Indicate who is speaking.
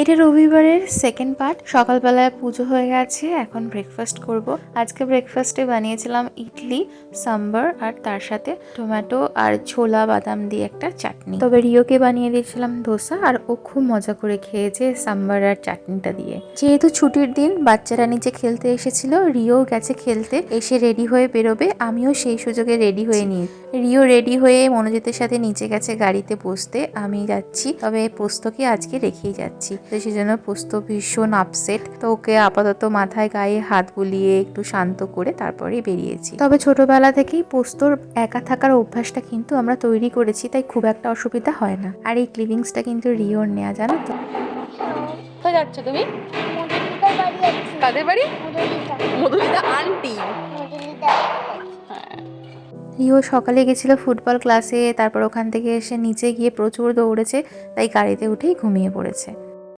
Speaker 1: এটা রবিবারের second part. সকালবেলায় পুজো হয়ে গেছে, এখন ব্রেকফাস্ট করব। আজকে ব্রেকফাস্টে বানিয়েছিলাম ইডলি, সাম্বার আর তার সাথে টমেটো আর ছোলা বাদাম দিয়ে একটা চাটনি। তবে রিওকে বানিয়ে দিয়েছিলাম ধোসা, আর ও খুব মজা করে খেয়েছে সাম্বার আর চাটনিটা দিয়ে। যেহেতু ছুটির দিন, বাচ্চারা নিচে খেলতে এসেছিল, রিও গেছে খেলতে, এসে রেডি হয়ে বেরোবে, আমিও সেই সুযোগে রেডি হয়ে নিই। রিও রেডি হয়ে মনোজিতের সাথে নিচে গেছে গাড়িতে বসতে, আমি যাচ্ছি, তবে পোস্তকে আজকে রেখেই যাচ্ছি। তো সেই জন্য পোস্ত ভীষণ আপসেট, তো ওকে আপাতত মাথায় গায়ে হাত বুলিয়ে একটু শান্ত করে তারপরে বেরিয়েছি। তবে ছোটবেলা থেকেই পোস্তর একা থাকার অভ্যাসটা কিন্তু আমরা তৈরি করেছি, তাই খুব একটা অসুবিধা হয় না। আর এই ক্লিভিংসটা কিন্তু রিওর নেয়া, জানো তো।
Speaker 2: কোথায় যাচ্ছ তুমি? কাদের বাড়ি? মধুমিতা আন্টি।
Speaker 1: রিও সকালে গেছিল ফুটবল ক্লাসে, তারপর ওখান থেকে এসে নিচে গিয়ে প্রচুর দৌড়েছে, তাই গাড়িতে উঠেই ঘুমিয়ে পড়েছে।